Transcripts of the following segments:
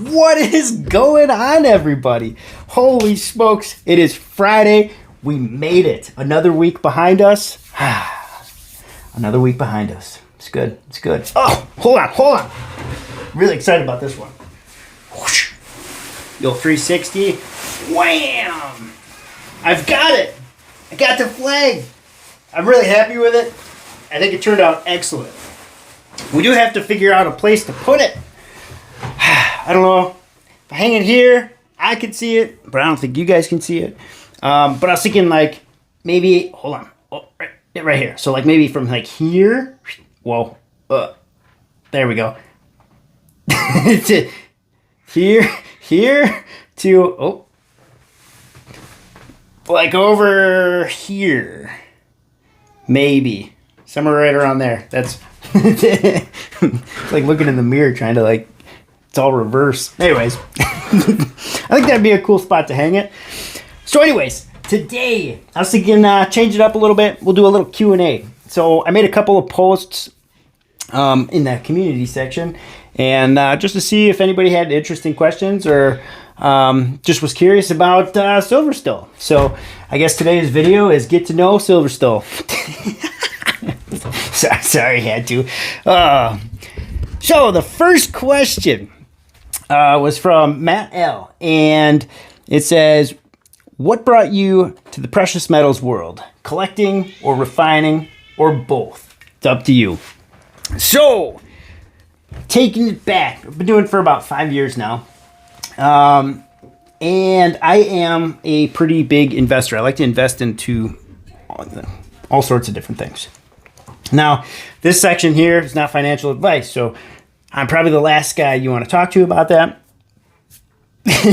What is going on, everybody? Holy smokes, it is Friday. We made it. Another week behind us. Another week behind us. It's good. It's good. Oh, hold on. Really excited about this one. Whoosh. Yo, 360. Wham! I've got it. I got the flag. I'm really happy with it. I think it turned out excellent. We do have to figure out a place to put it. I don't know. If I hang it here, I can see it, but I don't think you guys can see it. But I was thinking, like, maybe, hold on. Oh, right here. So, like, maybe from, like, here. Whoa. There we go. To here to, like, over here. Think somewhere right around there. That's it's like looking in the mirror trying to, like, it's all reverse. Anyways, I think that'd be a cool spot to hang it. So anyways, today I was thinking change it up a little bit. We'll do a little Q&A. So I made a couple of posts in the community section, and just to see if anybody had interesting questions or just was curious about Silverstill. So I guess today's video is get to know Silverstill. Sorry, had to. So the first question was from Matt L. And it says, what brought you to the precious metals world? Collecting or refining or both? It's up to you. So, taking it back. I've been doing it for about 5 years now. And I am a pretty big investor. I like to invest into all sorts of different things. Now, this section here is not financial advice, so I'm probably the last guy you want to talk to about that.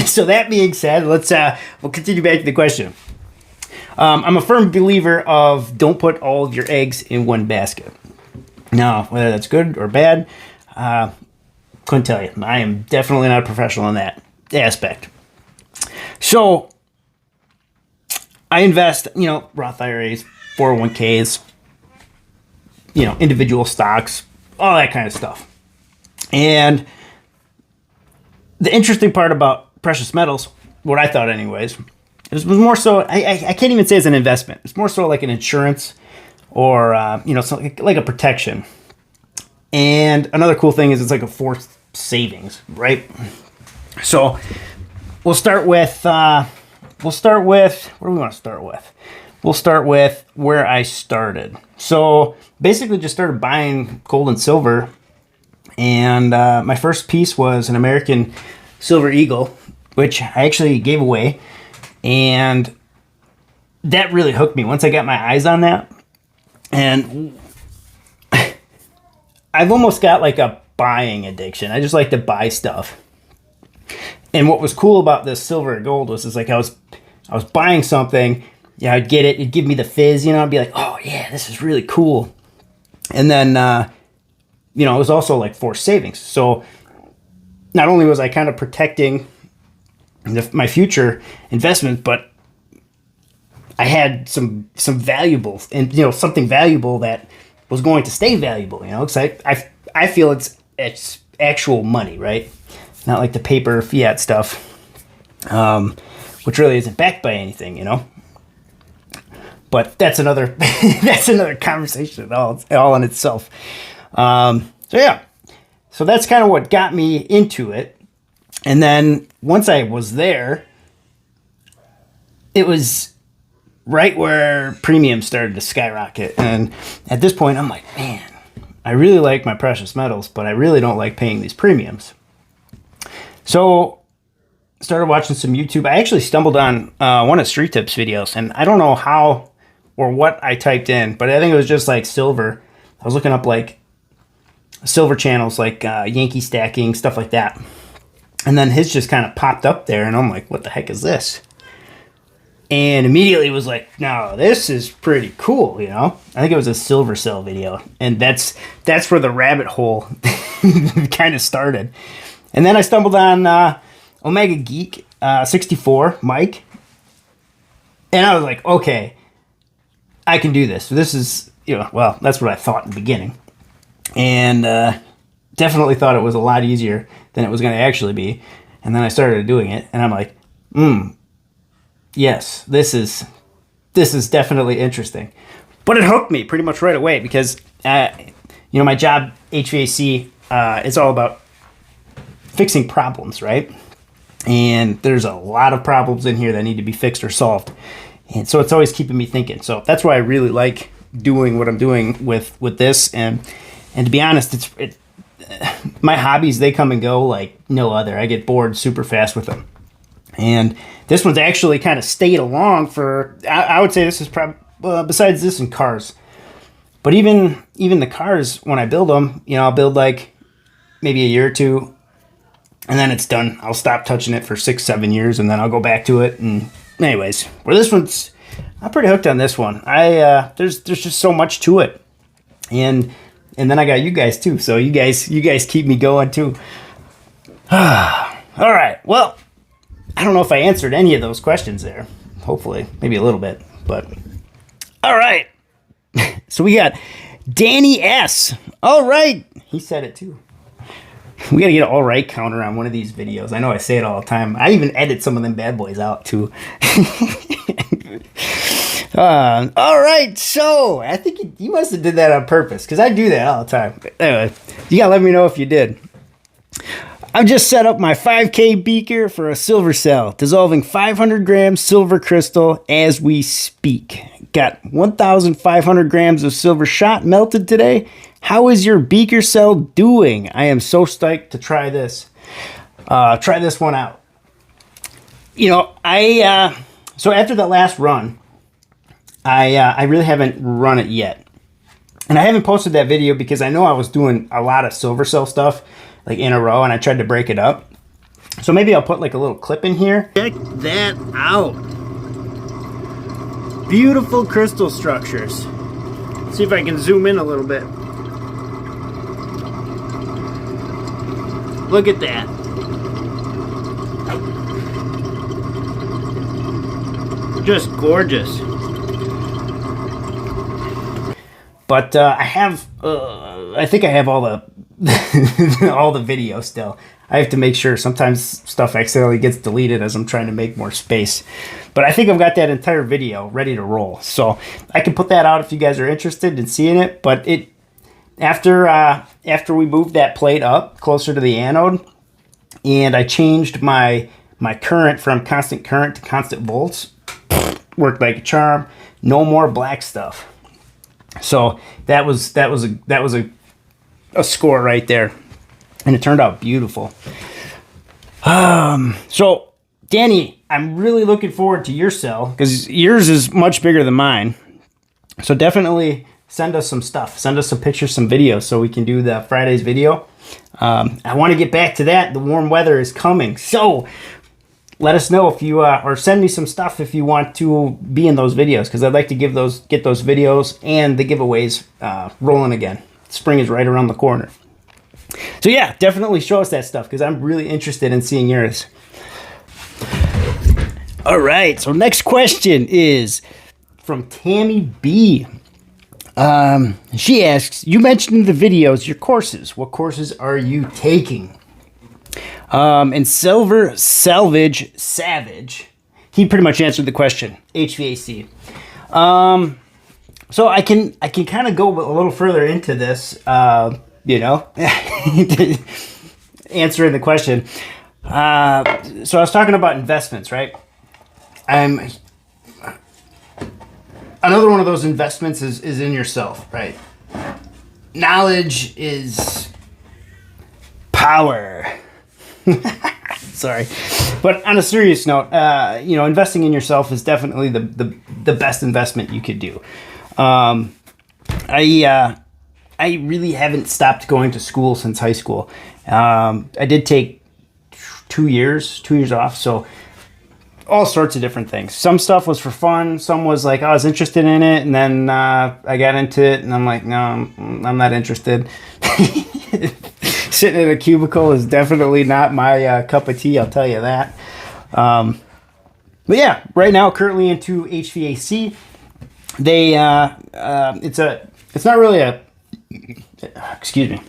So that being said, we'll continue back to the question. I'm a firm believer of don't put all of your eggs in one basket. Now, whether that's good or bad, couldn't tell you. I am definitely not a professional in that aspect. So I invest, Roth IRAs, 401ks, individual stocks, all that kind of stuff. And the interesting part about precious metals, what I thought anyways, was more so, I can't even say it's an investment. It's more so like an insurance or, something like a protection. And another cool thing is it's like a forced savings, right? So we'll start with, what do we want to start with? We'll start with where I started. So basically just started buying gold and silver. And my first piece was an American Silver Eagle, which I actually gave away. And that really hooked me once I got my eyes on that. And I've almost got like a buying addiction. I just like to buy stuff. And what was cool about this silver and gold was like I was buying something. Yeah, I'd get it. It'd give me the fizz, I'd be like, oh yeah, this is really cool. And then, it was also like forced savings. So not only was I kind of protecting my future investment, but I had some valuable and, something valuable that was going to stay valuable, because I feel it's actual money, right? Not like the paper fiat stuff, which really isn't backed by anything, But that's another conversation all in itself. So that's kind of what got me into it. And then once I was there, it was right where premiums started to skyrocket. And at this point, I'm like, man, I really like my precious metals, but I really don't like paying these premiums. So started watching some YouTube. I actually stumbled on one of Street Tips videos, and I don't know how or what I typed in, but I think it was just like silver. I was looking up like silver channels, like Yankee stacking, stuff like that. And then his just kind of popped up there, and I'm like, what the heck is this? And immediately was like, no, this is pretty cool, I think it was a silver cell video. And that's where the rabbit hole kind of started. And then I stumbled on Omega Geek 64, Mike. And I was like, okay, I can do this. So this is, that's what I thought in the beginning. And definitely thought it was a lot easier than it was going to actually be. And then I started doing it, and I'm like, yes, this is definitely interesting. But it hooked me pretty much right away because, my job, HVAC, is all about fixing problems, right? And there's a lot of problems in here that need to be fixed or solved. And so it's always keeping me thinking. So that's why I really like doing what I'm doing with this. And to be honest, my hobbies, they come and go like no other. I get bored super fast with them. And this one's actually kind of stayed along for, I would say this is probably, besides this and cars. But even the cars, when I build them, I'll build like maybe a year or two, and then it's done. I'll stop touching it for 6-7 years, and then I'll go back to it. And anyways, where this one's, I'm pretty hooked on this one. There's just so much to it. And then I got you guys too. So you guys keep me going too. All right. Well, I don't know if I answered any of those questions there. Hopefully, maybe a little bit, but all right. So we got Danny S. All right. He said it too. We got to get an all right counter on one of these videos. I know I say it all the time. I even edit some of them bad boys out too. All right. So I think you must have did that on purpose because I do that all the time. Anyway, you got to let me know if you did. I've just set up my 5K beaker for a silver cell, dissolving 500 grams silver crystal as we speak. Got 1,500 grams of silver shot melted today. How is your beaker cell doing? I am so stoked to try this. Try this one out. So after that last run, I really haven't run it yet. And I haven't posted that video because I know I was doing a lot of silver cell stuff like in a row, and I tried to break it up. So maybe I'll put like a little clip in here. Check that out. Beautiful crystal structures. See if I can zoom in a little bit. Look at that. Just gorgeous. But I think I have all the all the video still. I have to make sure. Sometimes stuff accidentally gets deleted as I'm trying to make more space. But I think I've got that entire video ready to roll. So I can put that out if you guys are interested in seeing it. But after we moved that plate up closer to the anode, and I changed my current from constant current to constant volts, worked like a charm. No more black stuff. So that was a score right there, and it turned out beautiful. So Danny, I'm really looking forward to your cell because yours is much bigger than mine. So definitely send us some stuff. Send us some pictures, some videos, so we can do the Friday's video. I want to get back to that. The warm weather is coming, so let us know if you or send me some stuff if you want to be in those videos, because I'd like to get those videos and the giveaways rolling again. Spring is right around the corner. So yeah, definitely show us that stuff because I'm really interested in seeing yours. All right, so next question is from Tammy B. She asks, you mentioned in the videos your courses. What courses are you taking? And Silver Salvage Savage, he pretty much answered the question. HVAC. So I can kind of go a little further into this, answering the question. So I was talking about investments, right? Another one of those investments is in yourself, right? Knowledge is power. Sorry. But on a serious note, investing in yourself is definitely the best investment you could do. I really haven't stopped going to school since high school. I did take 2 years off, so all sorts of different things. Some stuff was for fun. Some was like I was interested in it, and then I got into it, and I'm like, no, I'm not interested. Sitting in a cubicle is definitely not my cup of tea, I'll tell you that. But yeah, right now, currently into HVAC. They it's not really a, excuse me.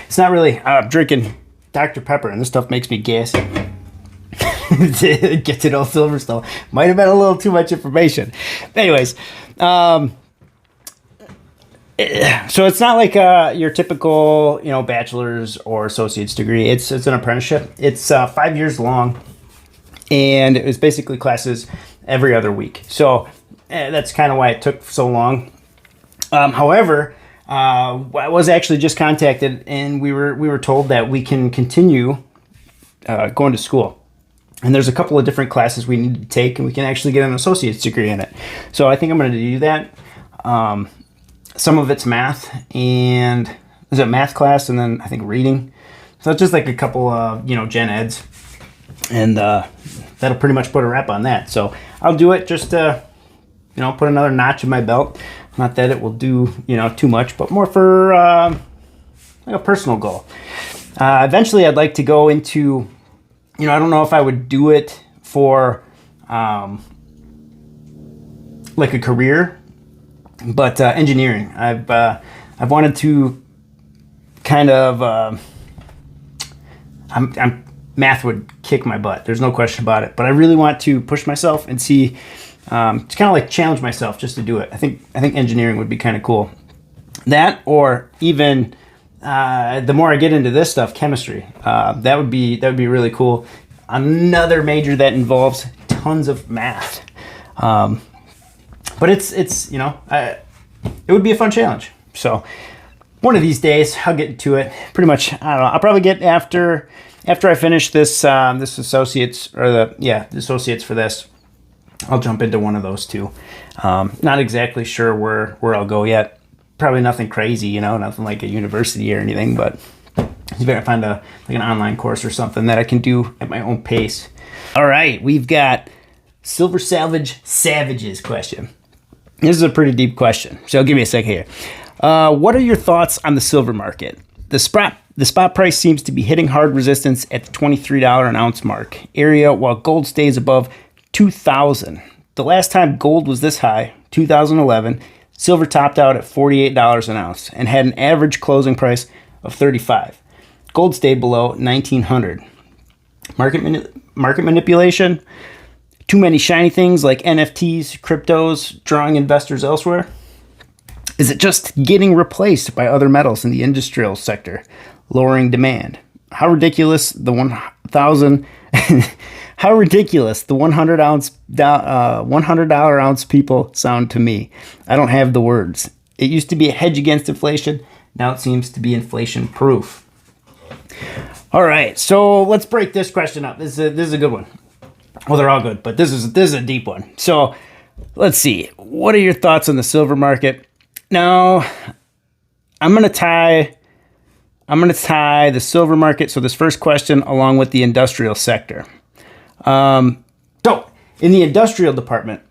It's not really, I'm drinking Dr. Pepper, and this stuff makes me gassy. Get to know silver stuff. Might have been a little too much information. Anyways, so it's not like your typical, bachelor's or associate's degree. It's an apprenticeship. It's 5 years long, and it was basically classes every other week. So that's kind of why it took so long. However, I was actually just contacted, and we were told that we can continue going to school. And there's a couple of different classes we need to take, and we can actually get an associate's degree in it. So I think I'm going to do that. Some of it's math, and there's a math class, and then I think reading. So it's just like a couple of, gen eds. And that'll pretty much put a wrap on that. So I'll do it just to, put another notch in my belt. Not that it will do, too much, but more for like a personal goal. Eventually, I'd like to go into, I don't know if I would do it for like a career, but engineering. I've wanted to kind of. Math would kick my butt. There's no question about it. But I really want to push myself and see, to kind of like challenge myself just to do it. I think engineering would be kind of cool. That, or even the more I get into this stuff, chemistry. That would be really cool. Another major that involves tons of math. But it's it would be a fun challenge. So one of these days I'll get to it. Pretty much, I don't know. I'll probably get after I finish this this associates, or the associates for this. I'll jump into one of those two. Not exactly sure where I'll go yet. Probably nothing crazy, nothing like a university or anything, but you better find an online course or something that I can do at my own pace. All right, we've got Silver Salvage Savages question. This is a pretty deep question, so give me a second here. What are your thoughts on the silver market? The spot price seems to be hitting hard resistance at the $23 an ounce mark area, while gold stays above $2,000. The last time gold was this high, 2011, silver topped out at $48 an ounce and had an average closing price of $35. Gold stayed below $1,900. Market manipulation? Too many shiny things like NFTs, cryptos, drawing investors elsewhere? Is it just getting replaced by other metals in the industrial sector, lowering demand? How ridiculous the 1,000 how ridiculous the $100 ounce people sound to me. I don't have the words. It used to be a hedge against inflation. Now it seems to be inflation proof. All right, so let's break this question up. This is a good one. Well, they're all good, but this is a deep one. So let's see. What are your thoughts on the silver market? Now, I'm gonna tie the silver market, so this first question, along with the industrial sector. So in the industrial department,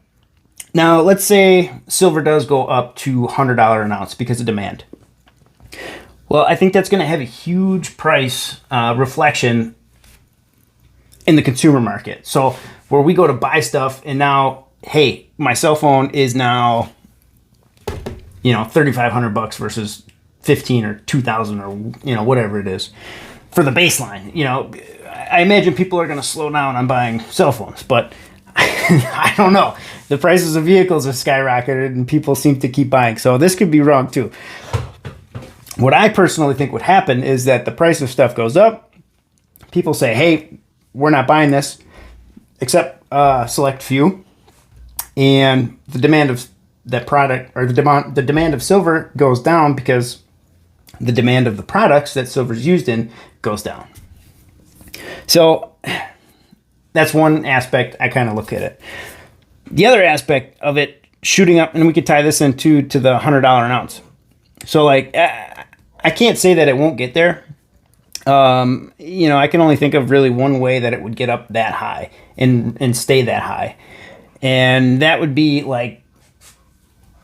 now let's say silver does go up to $100 an ounce because of demand. Well, I think that's going to have a huge price reflection in the consumer market. So where we go to buy stuff, and now, hey, my cell phone is now, $3,500 versus 15 or 2,000 or whatever it is for the baseline. I imagine people are going to slow down on buying cell phones, but I don't know. The prices of vehicles have skyrocketed and people seem to keep buying. So this could be wrong too. What I personally think would happen is that the price of stuff goes up. People say, hey, we're not buying this, except a select few. And the demand of that product, or the demand of silver goes down because the demand of the products that silver is used in goes down. So that's one aspect I kind of look at it. The other aspect of it shooting up, and we could tie this into the $100 an ounce. So I can't say that it won't get there. I can only think of really one way that it would get up that high and stay that high. And that would be like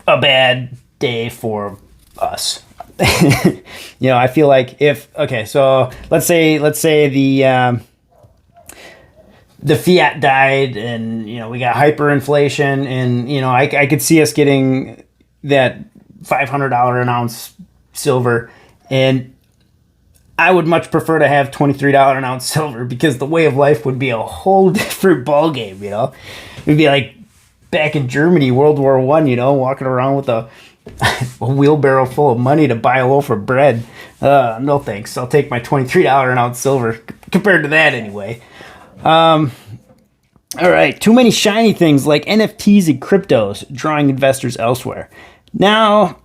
a bad day for us. I feel like so let's say the fiat died, and we got hyperinflation, and I could see us getting that $500 an ounce silver, and I would much prefer to have $23 an ounce silver, because the way of life would be a whole different ball game. It'd be like back in Germany, World War I, walking around with a wheelbarrow full of money to buy a loaf of bread. No thanks. I'll take my $23 an ounce silver compared to that anyway. All right. Too many shiny things like NFTs and cryptos drawing investors elsewhere. Now,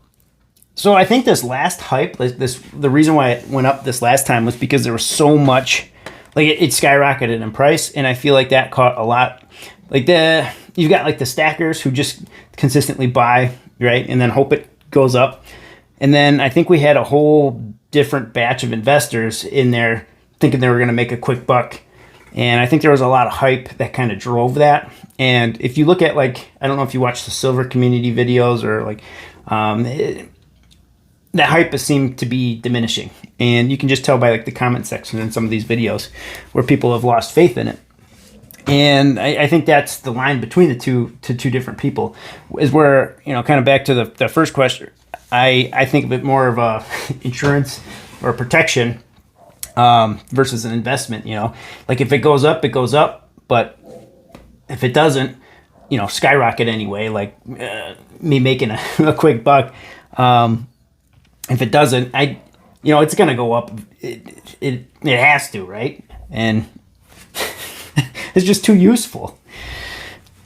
so I think this last hype, the reason why it went up this last time was because there was so much, like it skyrocketed in price, and I feel like that caught a lot. Like you've got like the stackers who just consistently buy, right, and then hope it goes up. And then I think we had a whole different batch of investors in there thinking they were going to make a quick buck. And I think there was a lot of hype that kind of drove that. And if you look at, like, I don't know if you watch the silver community videos or like, that hype seemed to be diminishing. And you can just tell by like the comment section in some of these videos where people have lost faith in it. And I think that's the line between the two different people, is where, kind of back to the first question, I think of it more of a insurance or protection versus an investment. Like if it goes up, it goes up, but if it doesn't, skyrocket anyway, like me making a quick buck, if it doesn't, it's going to go up. It has to, right? And it's just too useful.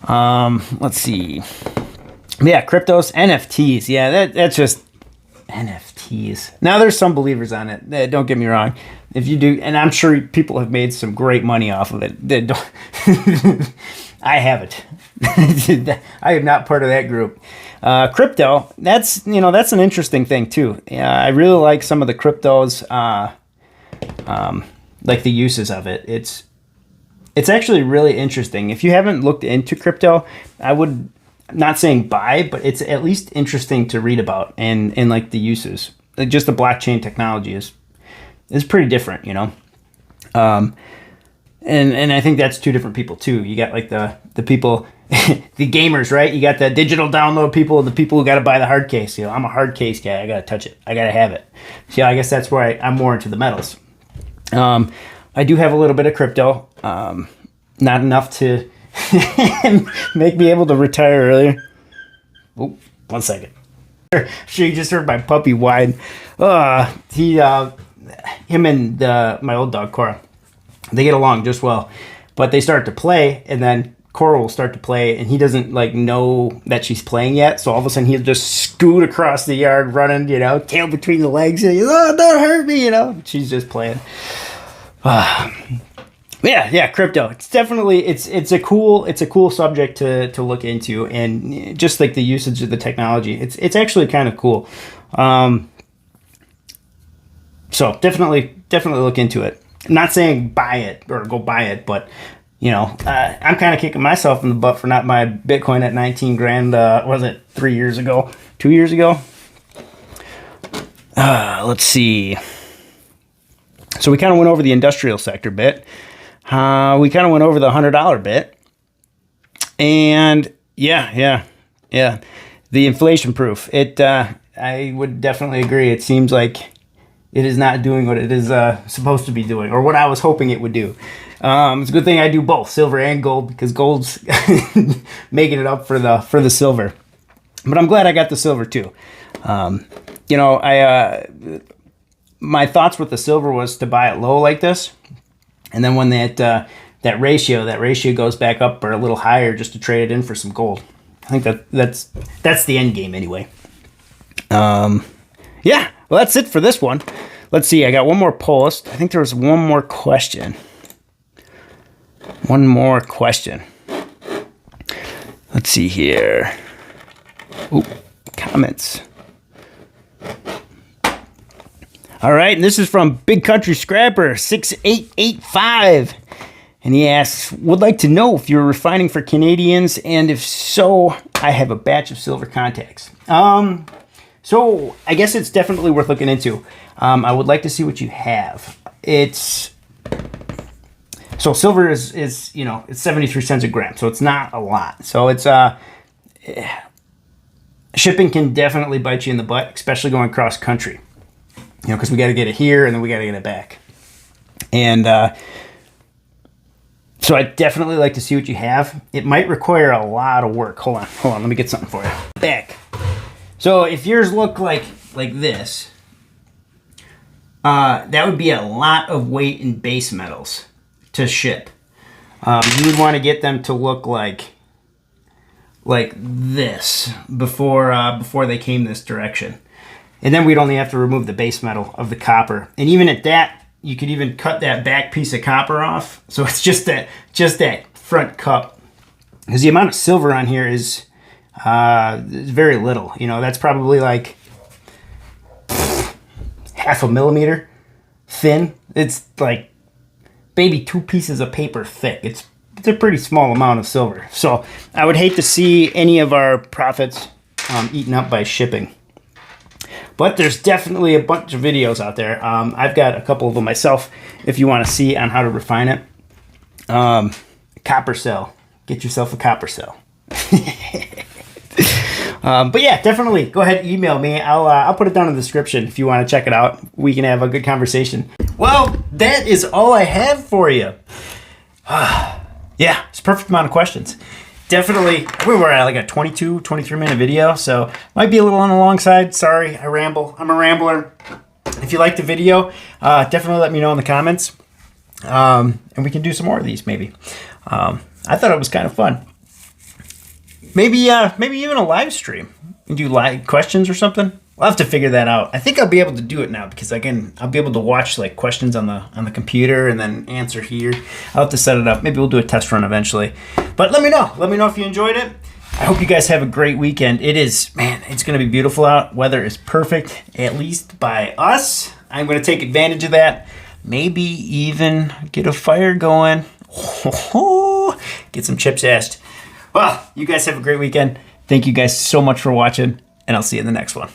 Let's see. Yeah, cryptos, NFTs. Yeah, that's just NFTs. Now, there's some believers on it. Don't get me wrong. If you do, and I'm sure people have made some great money off of it. I haven't. I am not part of that group. Crypto, that's an interesting thing too. I really like some of the cryptos, like the uses of it. It's actually really interesting. If you haven't looked into crypto, I would, not saying buy, but it's at least interesting to read about and like the uses. Like just the blockchain technology is pretty different, And I think that's two different people too. You got like the people, the gamers, right? You got the digital download people and the people who got to buy the hard case. I'm a hard case guy. I got to touch it. I got to have it. So I guess that's where I'm more into the metals. I do have a little bit of crypto. Not enough to make me able to retire earlier. Oh, 1 second. Sure, you just heard my puppy whine. Him and my old dog Cora, they get along just well, but they start to play, and then Cora will start to play, and he doesn't like know that she's playing yet. So all of a sudden he'll just scoot across the yard running, tail between the legs, and don't hurt me, She's just playing. Yeah, crypto. It's definitely it's a cool subject to look into, and just like the usage of the technology, it's actually kind of cool. So definitely look into it. I'm not saying buy it or go buy it, but I'm kind of kicking myself in the butt for not buying Bitcoin at 19 grand. Was it 3 years ago? 2 years ago? Let's see. So we kind of went over the industrial sector bit. We kind of went over the $100 bit. And yeah. The inflation proof. I would definitely agree. It seems like it is not doing what it is supposed to be doing, or what I was hoping it would do. It's a good thing I do both silver and gold, because gold's making it up for the silver. But I'm glad I got the silver too. My thoughts with the silver was to buy it low like this, and then when that ratio goes back up or a little higher, just to trade it in for some gold. I think that's the end game anyway. Yeah, well, that's it for this one. Let's see, I got one more post. I think there was one more question. Let's see here. Ooh, comments. All right, and this is from Big Country Scrapper 6885. And he asks, would like to know if you're refining for Canadians, and if so, I have a batch of silver contacts. So I guess it's definitely worth looking into. I would like to see what you have. So silver is it's 73 cents a gram, so it's not a lot. So it's shipping can definitely bite you in the butt, especially going cross country. You know, because we got to get it here and then we got to get it back. And so I definitely like to see what you have. It might require a lot of work. Hold on. Let me get something for you. Back. So if yours look like this, that would be a lot of weight in base metals to ship. You would want to get them to look like this before they came this direction. And then we'd only have to remove the base metal of the copper. And even at that, you could even cut that back piece of copper off. So it's just that front cup. Because the amount of silver on here is very little. You know, that's probably like half a millimeter thin. It's like maybe 2 pieces of paper thick. It's a pretty small amount of silver. So I would hate to see any of our profits eaten up by shipping. But there's definitely a bunch of videos out there. I've got a couple of them myself if you want to see on how to refine it. Copper cell. Get yourself a copper cell. But yeah, definitely go ahead and email me. I'll put it down in the description if you want to check it out. We can have a good conversation. Well, that is all I have for you. Yeah, it's a perfect amount of questions. Definitely, we were at like a 22, 23 minute video, so might be a little on the long side. Sorry, I ramble. I'm a rambler. If you liked the video, definitely let me know in the comments. And we can do some more of these maybe. I thought it was kind of fun. Maybe even a live stream. And do live questions or something. We'll have to figure that out. I think I'll be able to do it now because I'll be able to watch like questions on the computer and then answer here. I'll have to set it up. Maybe we'll do a test run eventually. But let me know. Let me know if you enjoyed it. I hope you guys have a great weekend. It's going to be beautiful out. Weather is perfect, at least by us. I'm going to take advantage of that. Maybe even get a fire going. Get some chips assed. Well, you guys have a great weekend. Thank you guys so much for watching, and I'll see you in the next one.